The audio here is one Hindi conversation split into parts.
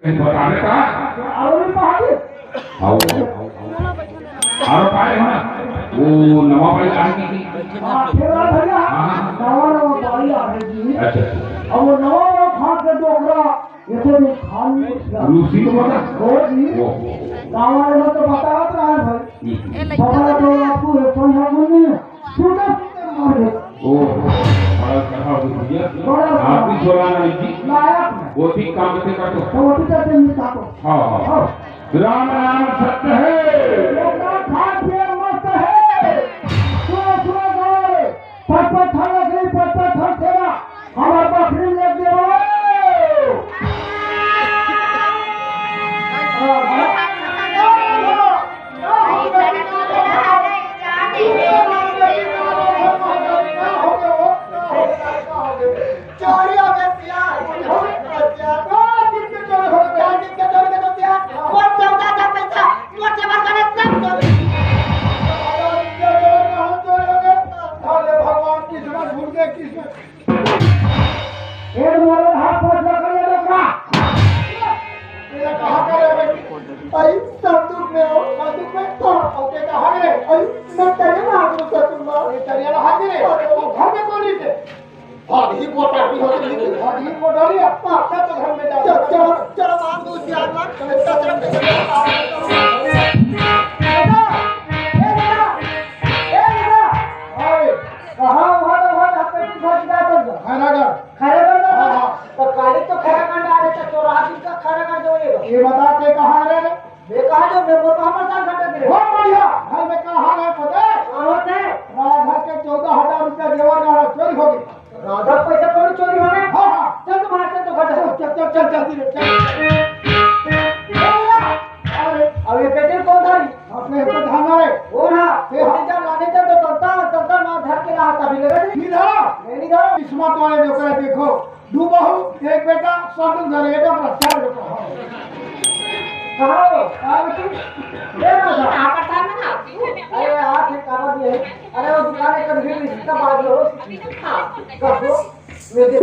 बताने का और भी पहाड़ी आओ और पाए ना वो नवा वाली कहानी की फेरा भैया नवा बाड़ी आ गई अच्छा अब वो नवा खा के डोकरा ये तो भी खाली रूसी को पता वो जी गाँव वाले में तो बताया तो है भाई बाबा तो आपको एक पंजा मुन्नी सुना मार दे ओ बड़ा कथा हो गया आप भी सोलाना जी लायक वो ठीक काम करते का तो वो भी करते नहीं का तो हाँ राम राम सत्य है लोका खाट पे मस्त है सुनो सुनो गावे पट थल लगी पट थल तेरा हमार बकरी ले दे ये बताते कहाँ रे देखा जो मैं बोलता हूँ मत घटा दे बहुत बढ़िया घर में कहाँ है पता है होते राधा के 14,000 रुपया जेवर का चोरी हो गई राधा पैसा कौन चोरी हो गए हाँ हाँ चल तुम्हारे चल तो घटा चल चल चल जल्दी चल अरे अब ये पेटी कौन धारी अपने ऊपर धाना है वो ना फिर हम जब लाने चल तो तलता ना धर के रहा तभी लगा नहीं धरा नहीं धरा किस्मत वाले लोग देखो दो बहू एक बेटा सब घर है तो चार बेटा कहाँ ले ना कहाँ पर था मैं आती हूँ अरे हाथ में काला भी है अरे वो दुकान कर भी इसका बात लो हाँ कहो मेरे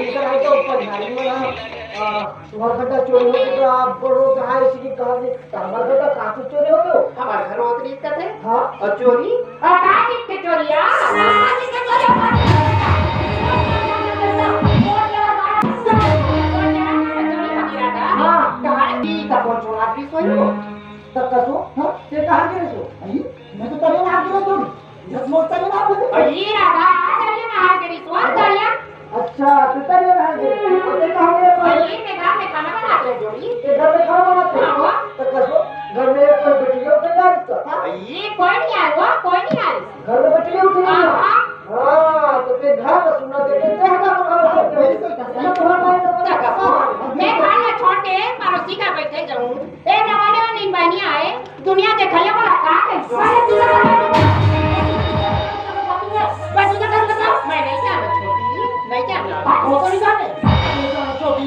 इधर है तो ऊपर गाड़ी में तुम्हारा बेटा चोरी हो गया तो आप बड़ो कहाँ इसी की कहा जी हमारा बेटा काफी चोरी हो गया हमारे घर में दिक्कत है हाँ और चोरी कहाँ की चोरी मैं तो तभी ना गिरा तुम जब मोटा नहीं ना बोले अरे राधा तभी ना गिरी स्वाद डालिया अच्छा तो तभी ना गिरी तो कहां गए अरे मैं घर में खाना बनाते हैं जोड़ी ये घर में खाना बनाते हैं तो कसो घर में कोई बेटियों के यार तो ये कोई नहीं आया कोई नहीं आया घर में बेटियां उठी हां तो फिर घर में सुना देते हैं मैं खाना छोड़ के पड़ोसी का बैठे जाऊं ए नवाने में नींद बनी आए दुनिया देखले वाला का है बस उधर कर बता मैं नहीं जाना छोटी नहीं जाना वो तो नहीं जाने छोटी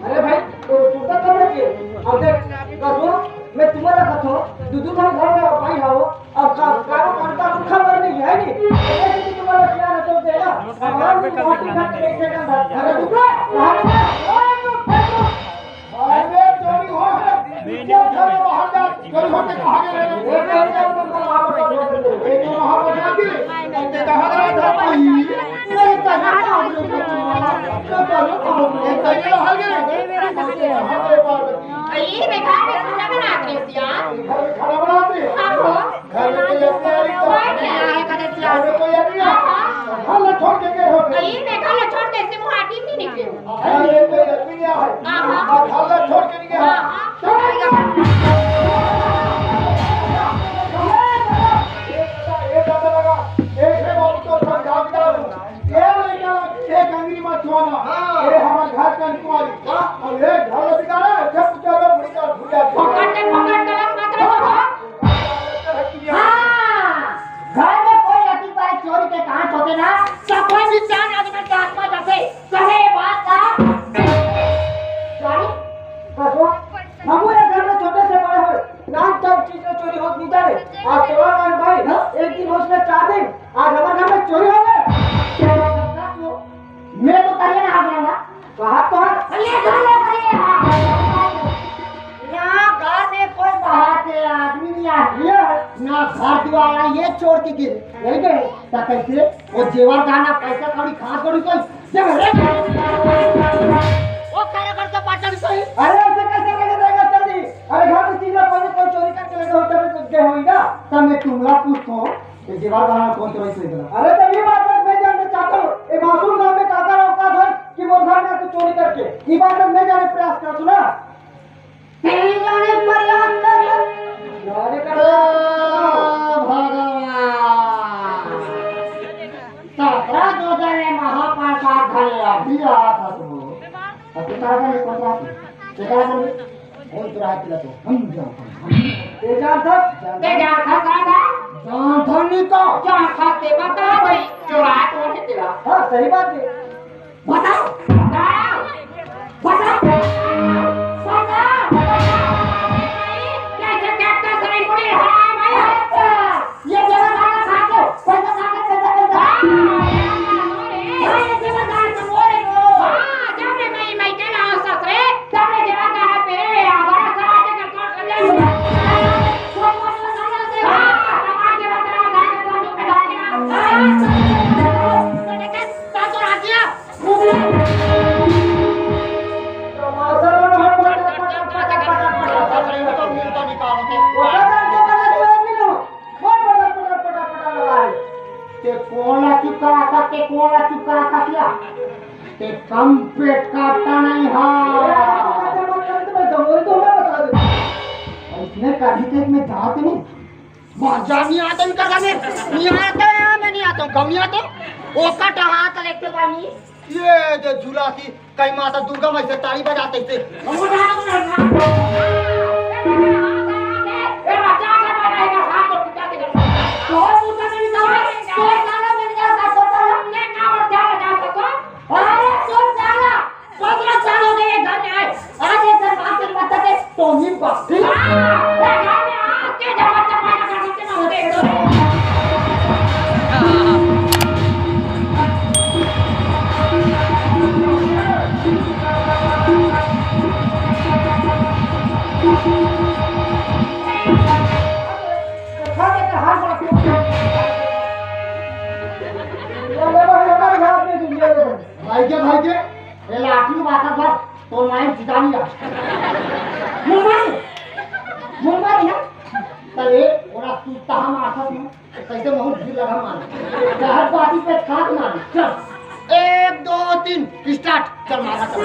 अरे भाई तो तू तो कर रही है अब देख कसो मैं तुम्हारा कथो दूधू भाई घर में भाई हो अब कारो करता तो खबर नहीं है नी ऐसे तुम्हारा क्या न चलते ना हमारा भी मोटी घट के देखेगा अरे दूसरा अरे चोरी हो है क्या घर बाहर जा चोरी होके कहां गए एक वहां पर जाती ते कहां था भाई नहीं कहां ये मैं घर में खाना बनाती हूं यार घर में खाना बनाती है हां घर में कोई तैयारी करे यार कोई नहीं खाना छोड़ के गए हो ये मैं खाना छोड़ के से मुहाटी नहीं निकले अरे कोई लड़की नहीं है हां खाना छोड़ के नहीं गया हां बाहर तो ले यहाँ घर में कोई बाहर से आदमी नहीं आ रही ना घर दीवारा ये छोड़ के गिर नहीं गए तो कैसे वो जेवर गहना पैसा कौड़ी खास कौड़ी कोई जब वो करे करके पाटन सही अरे ऐसे कैसे देगा जल्दी अरे घर में चीज पहले कोई चोरी करके ले गए तब कुछ गए होई ना तब मैं तुमला पूछो ये जेवर गहना कौन चोरी से गया अरे तब ये बात मैं जानना चाहता हूं ये मासूम गांव में काका औकात है कि वो घर में चोरी करके ये बात मैं जानने प्रयास कर सुना नहीं जाने प्रयास कर जाने कर भगवान सत्रह जोधन ने महाप्रसाद धन्यवाद दिया था तुम अब किताब में कौन सा किताब में बहुत दुरात लगा तो हम ते जान था जान धनी को जान खाते बता भाई चुरा तो है तेरा हां सही बात है बताओ बताओ कम पेट काटता नहीं है इसने कभी तक में जाते नहीं मजा नहीं आता इनका गाने नहीं आता है मैं नहीं आता हूँ कम नहीं आता वो कट हाथ लेके बानी ये जो झूला थी कहीं माता दुर्गा माई से ताली बजाते थे तो ही बात भाई के ये लाठी बात है तो लाइन जितानी है मुंबई ना तले ओरा सुता हम आठा में कैसे बहुत भीड़ लगा मान हर बाती पे खाक मार चल 1 2 3 स्टार्ट चल मारा चल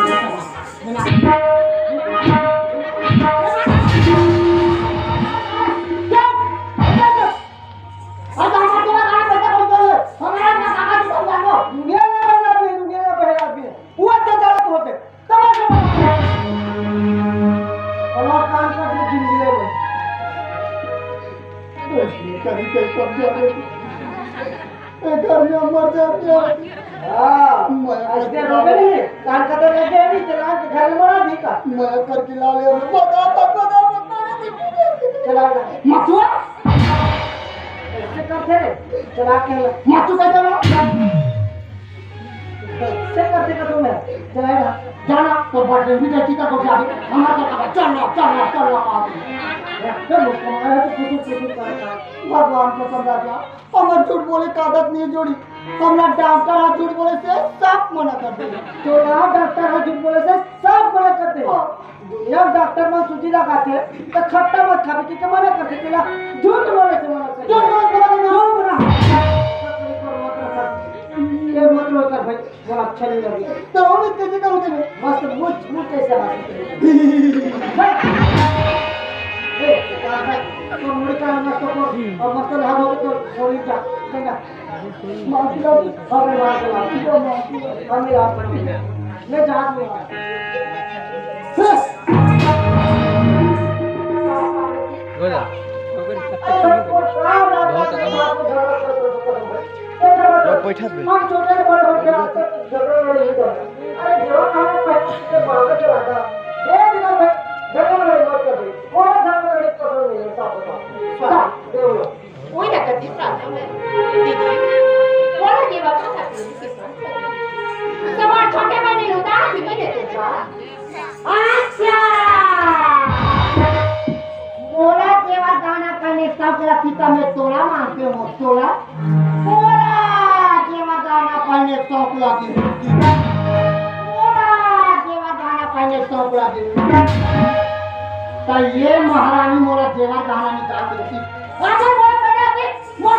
जाना तो बड़े भी टीका को जाए हमारा चल भगवान को समझा दिया हमारे झूठ बोले का आदत नहीं जोड़ी हमारा डॉक्टर हाथ झूठ बोले से सब मना कर दे तो डॉक्टर हाथ झूठ बोले से सब मना कर दे दुनिया डॉक्टर में सूची लगाते तो खट्टा मत खा के मना कर दे झूठ बोले से मना कर ये मत रो कर भाई वो अच्छा नहीं लगे तो और कैसे करोगे मस्त मुझ कैसे आ ए तो मुड़ी का मस्त को और मस्त हाथ हो तो थोड़ी जा चंगा माफी लो अरे मार लो तो माफी हमें आप मैं जा दूं गोला बैठा दे हम छोटे बड़े हो गया झगड़ा नहीं कर अरे जो खाना पे भाग के लगा ये दिन में झगड़ा नहीं मत कर दे और घर में एक पसंद नहीं है साफ बता दे वही ना करती प्रार्थना में दीदी बोला के बात था सब छोटे बने होता है नहीं देते का मैं तोला मांगते हो तोला जेवा गाना पहने शौक लगी जेवा गाना पहने शौक लगी तो ये महारानी मोरा जेवा गाना निकाल देती आगे बोल बेटा के मोर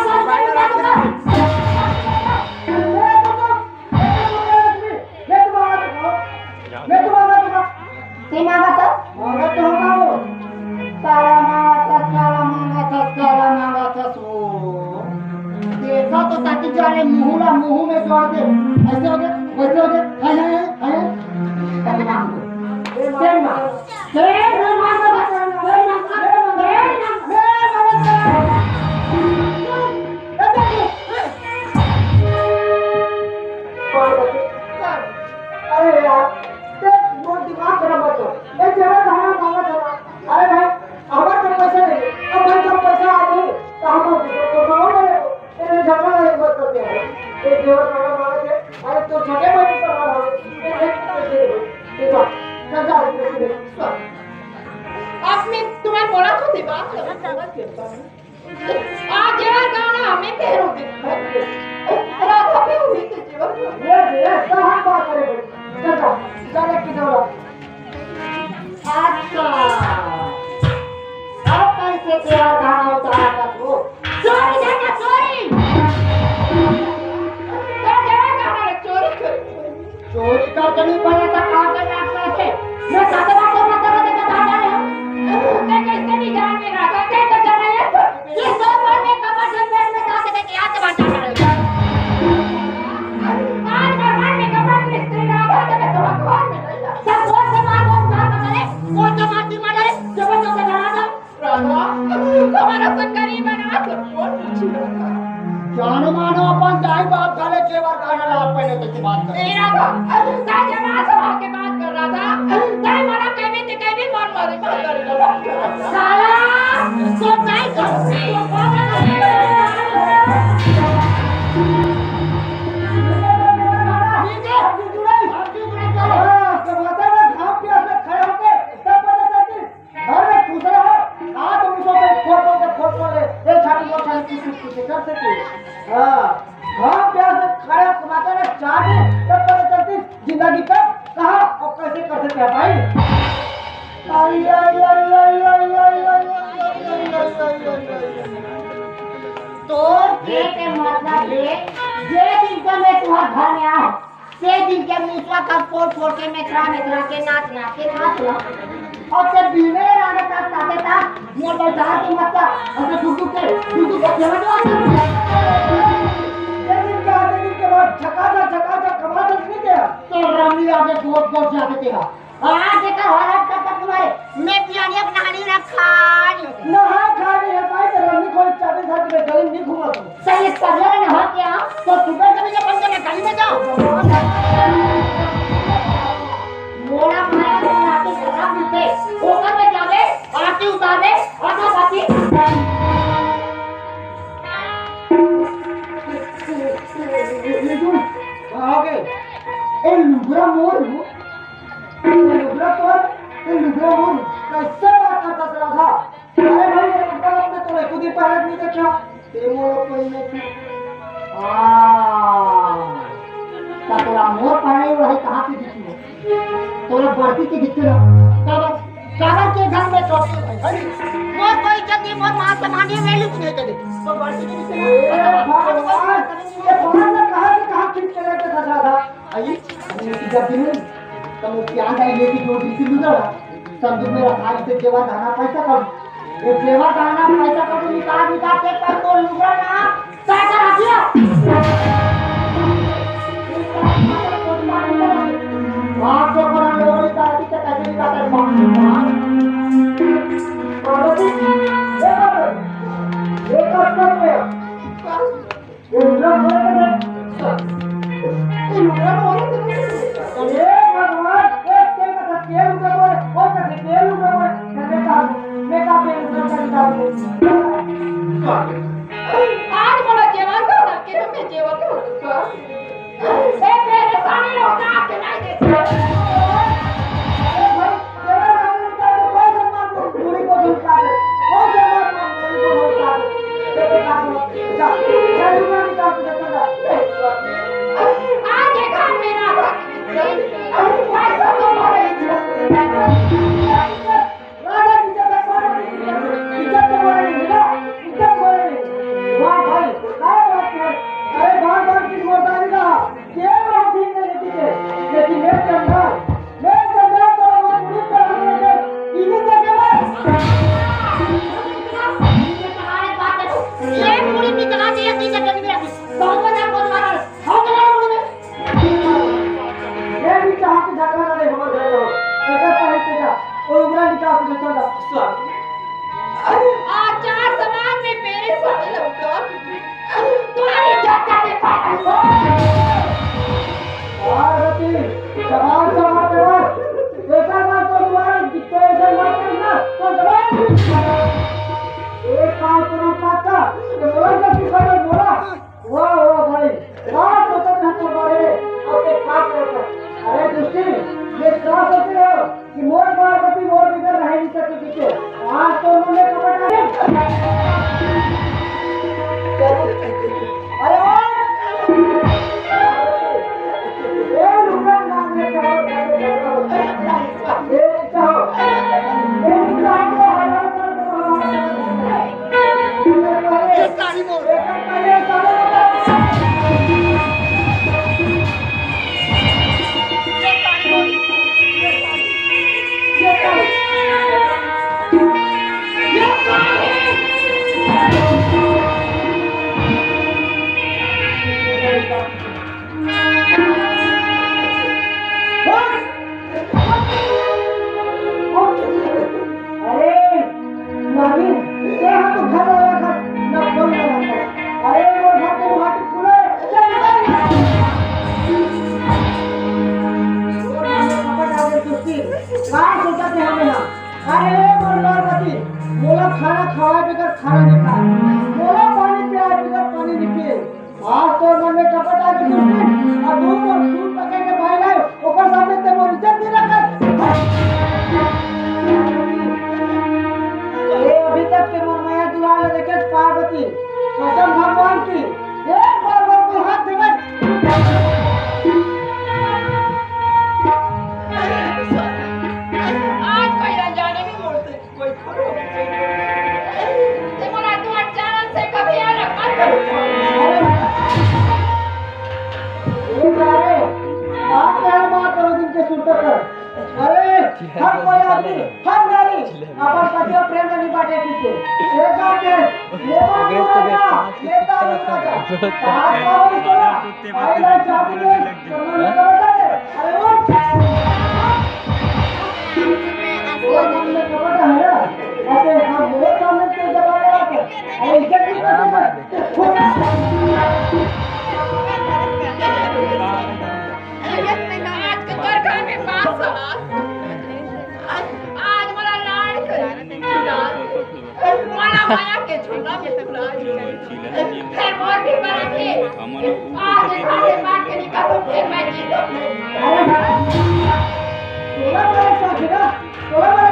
देखा तो ताकि जाने मुंह में जोड़ दे ऐसे हो गए वैसे हो गए अरे यार दिमाग खराब मत करो अरे भाई हमारे पैसा नहीं अब भाई जब पैसा आ गई तो हम झगड़ा नहीं मत करते हैं एक देवर खाना मांगे थे अरे तो छोटे भाई से आपने तुम्हें बोला तो दिमाग आज यार गाना हमें कह राधा पे हुई थी जीवन ये कहां बात करेंगे चल एक की दौड़ अच्छा अब कैसे तेरा गाना उतारा था तू चोरी जाना चोरी चोरी का तो नहीं पड़ा था आगे नाचना से मैं साथे बातों में तरह के गाना है मैं कैसे नहीं जान में रहा था कैसे जाना है ये सब में कमर से पेट में साथे के याद बात कर रहे हो आज भगवान में कमर में स्त्री रहा था मैं तो भगवान में नहीं सब वो से मार करे वो तो मारती मारे जब तो जाना था राधा हमारा संगरी बना कर कौन पूछ रहा था जानो मानो अपन दाई बाप खाले जेवर गाना ला पहले तो की बात कर तेरा तो दाई जमा सभा के बात कर रहा था दाई मारा कभी मन मारे बात कर रहा था साला तो दाई जिंदगी पे कहा और कैसे कर सकते हैं भाई तो के मतलब ये दिन का मैं तुम्हारे घर में आऊं से दिन के मूसला का फोड़ के मेथरा के नाच और से बिने आने तक ताते ता मोर बाजार की मत और दुदू के जमा के बाद झका कमा नहीं गया तो रामी आगे गोद जाके तेरा आज का हालत का तुम्हारे मैं पियानी कहानी रखा नहा खाने है भाई तो रामी कोई चाबी घर में गली नहीं घूमा तुम सही सरिया ने हो क्या तो सुबह कभी ये बंद करने गली में जाओ मोला माया आके खराब मिलते ऊपर में जावे आके उतार दे आधा बाकी ओके ए लुगरा मोर कैसे बात करता चला था अरे भाई ये लुगरा आपने तो एक दिन पहले नहीं देखा ते मोर पहले थी तोरा मोर पहले वही कहां की दिखी तोरा बढ़ती की दिखती ना काबर के घर में चौकी भाई मोर कोई जल्दी मोर मां समानी में लुक नहीं करे तो बढ़ती की दिखती ये भगवान ने कहां खींच के लेके फंसा था आई जब दिन तो मुझे याद आई लेके जो दिन की गुजरा संदूक में रखा इसे जेवर दाना पैसा कर ये जेवर दाना पैसा कर निकाल के कर तो लुगड़ा ना पैसा रख दिया वहां से पर लोग निकाल के कैसे निकाल कर एक कस्टम में ये लुगड़ा बोले अरे भगवान एक के का तेल उगे बोले और का तेल उगे बोले मैं का पे निकाल आज बोला जेवर का ना के तुम जेवर का ए मेरे सामने लोग आके नहीं देते कि मोर पार्वती मोर बिगर रह नहीं सकती के आज तो उन्होंने कपड़ा अरे ओ ए लुका ना ने कहो ए चाहो ए सारी मोर पहले सारे खाना खाए बगैर खाना नहीं खाए बोला पानी पिया बगैर पानी नहीं पिए आज तो मन में कपट आ गई और दूर और दूर पकड़ के भाई लाए ऊपर सामने ते मोर इज्जत नहीं रखा ये अभी तक के मोर माया दुलार देखे पार्वती कसम भगवान की एक बार वो कोई हाथ देवे आज कोई अनजाने में मोड़ते कोई खड़ो अरे हर कोई आदमी हर नारी अपन पति और प्रेम नहीं बांटे किसे ये जाके ये बात ये तारीफ आज का बोल तो आई लाइक चाबी दे अरे वो हमने कपड़ा है ना ऐसे हम वो सामने से जवाब आते अरे इज्जत नहीं करते आज मला लाड मला माया के छोड़ा के टुकड़ा फिर मोर भी बना के आज खाने बात के निकालो फिर मैं जीतो तोला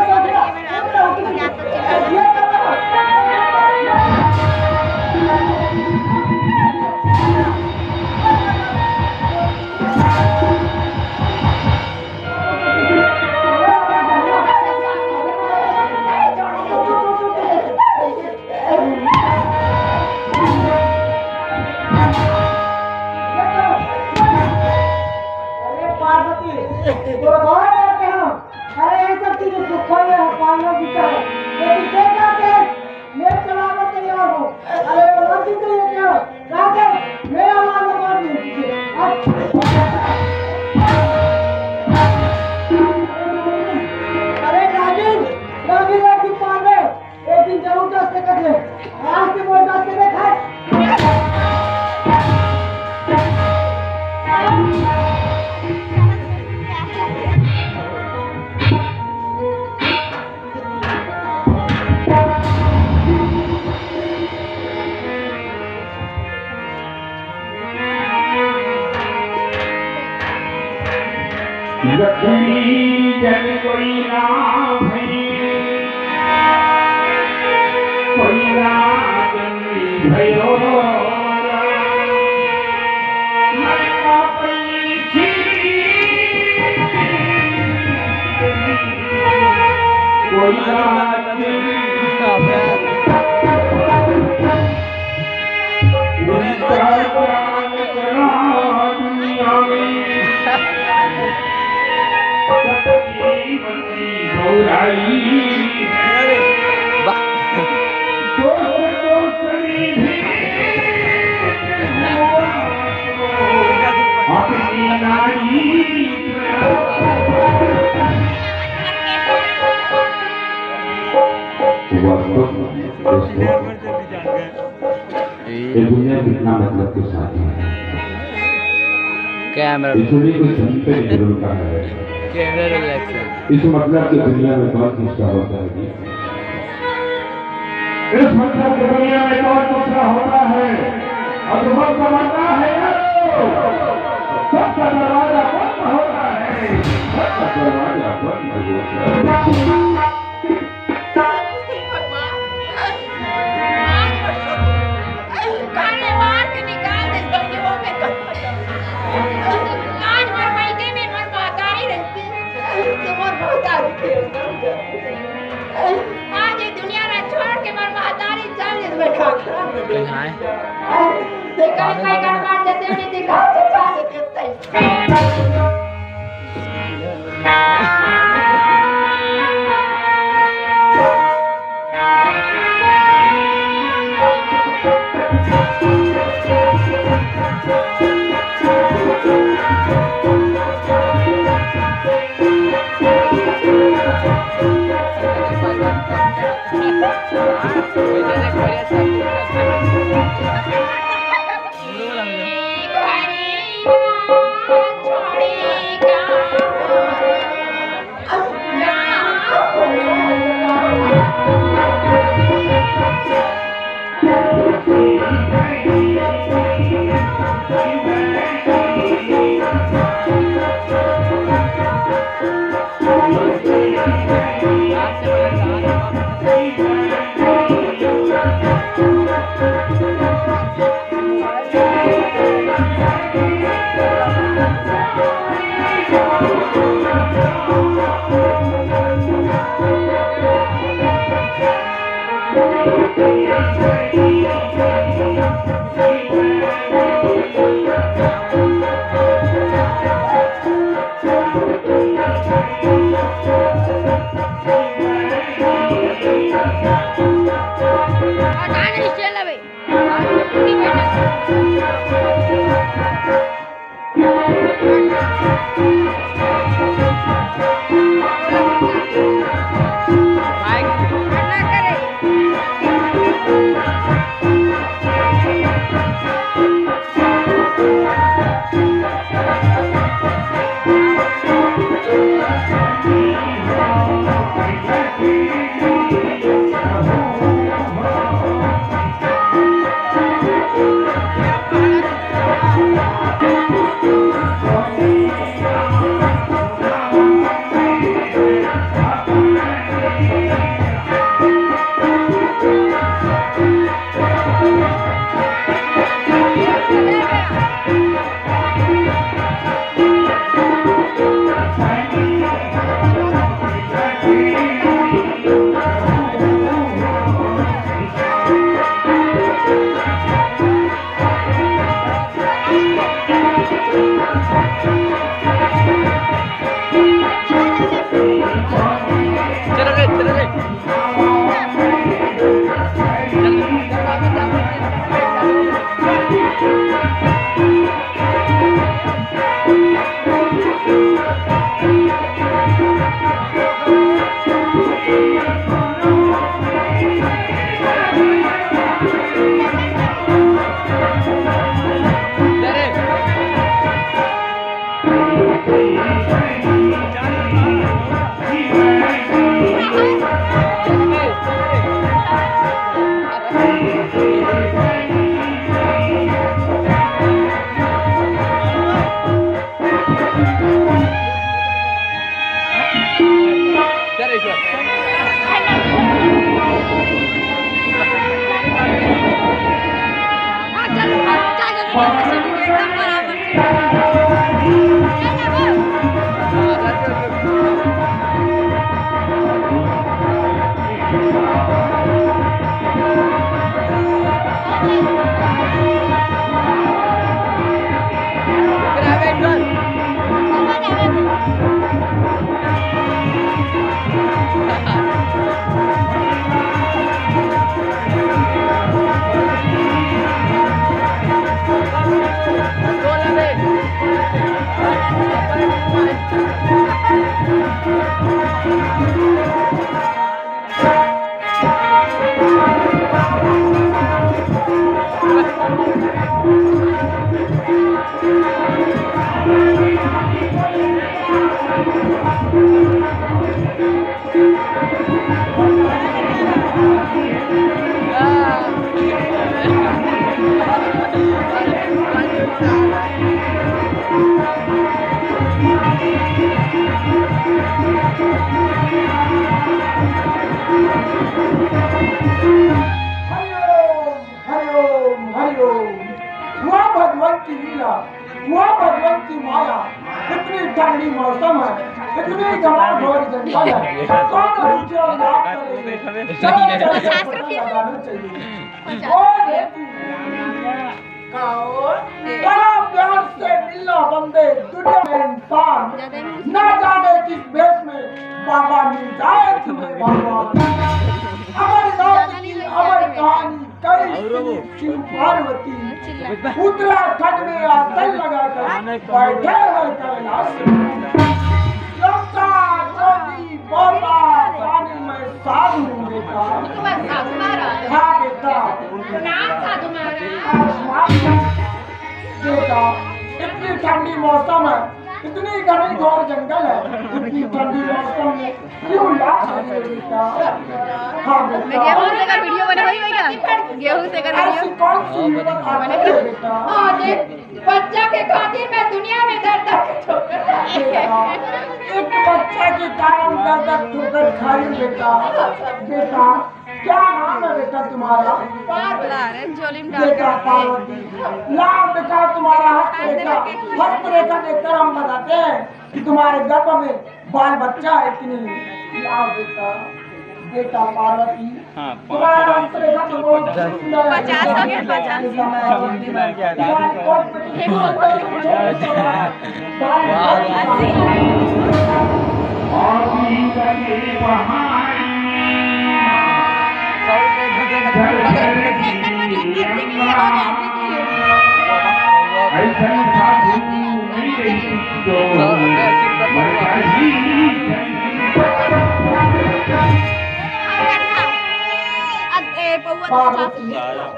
मेरे साथ है ये जन कोई ना भयो दुनिया कितना मतलब के साथ है कैमरा इसलिए कुछ सुनते जरूर का है कैमरा रिलैक्स इस मतलब की दुनिया में बहुत दूसरा होता है इस मतलब की दुनिया में बहुत दूसरा होता है और बहुत समझता है सबका दरवाजा बंद होता है सबका दरवाजा बंद काने मार के निकाल दे बंदियों में आज मर मायके में मर मातारी रहती कि मर मातारी आज ये दुनिया ना छोड़ के मर मातारी चल दे बैठा कहाँ है? देखा काय कर काट देते नहीं दिखा तो चाल देते की लीला, वो भगवान की माया, इतनी ठंडी मौसम है, इतनी घमाघोर जंगल है, कौन मुझे लाभ करे, शास्त्र के लगाना चाहिए। और बड़ा प्यार से मिलना बंदे दुनिया में इंसान, ना जाने किस भेष में बाबा मिल जाए तुम्हें भगवान। अमर नाथ की अमर कहानी कई शिव पार्वती उत्तराखंड में आसन लगाकर बैठे हैं कैलाश लंका ज्योति बाबा पानी में साधु बेटा। हाँ बेटा बेटा, इतनी ठंडी मौसम है, इतनी घनी घोर जंगल है, इतनी ठंडी मौसम में क्यों लाख है बेटा? हाँ बेटा, गेहूं से कर वीडियो बने हुई है क्या? गेहूं से कर ऐसी वीडियो कौन सी युवक आती है बेटा? बच्चा के खातिर मैं दुनिया में दर्द बेटा, एक बच्चे के कारण दर्द ठोकर खाई बेटा। बेटा क्या नाम है बेटा तुम्हारा? बेटा पार्वती। नाम बेटा तुम्हारा हस्तरेखा, हस्तरेखा देखकर हम बताते हैं कि तुम्हारे गर्भ में बाल बच्चा है कि नहीं। लाओ बेटा, बेटा पार्वती, तुम्हारा हस्तरेखा तो बहुत सुंदर है। 50 हो गया, 50 तुम्हारी कोट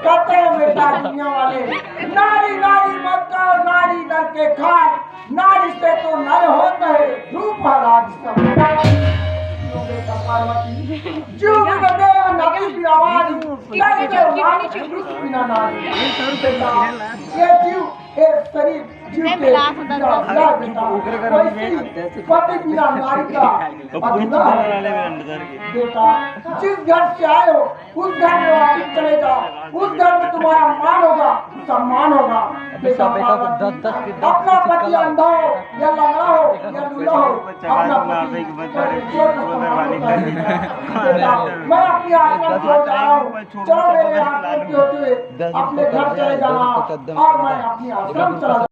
कहते हैं बेटा दुनिया वाले, नारी नारी मत कर, नारी नर के खाट, नारी से तो नर होता है रूप राज सब। बेटा पार्वती जीव बिगड़े नदी की आवाज बिना नारी। बेटा ये जीव एक शरीर जीव के पति बिना नारी का अधूरा है। बेटा जिस घर से आए हो उस घर में वापिस चले जाओ, उस घर में तुम्हारा मान होगा, सम्मान होगा। बेटा अपना पति अंधा हो या लंगड़ा हो या लूला हो, अपना पति मैं अपनी आश्रम छोड़ जा रहा हूँ, चलो मेरे आश्रम के होते हुए अपने घर चले जाना और मैं अपनी आश्रम चला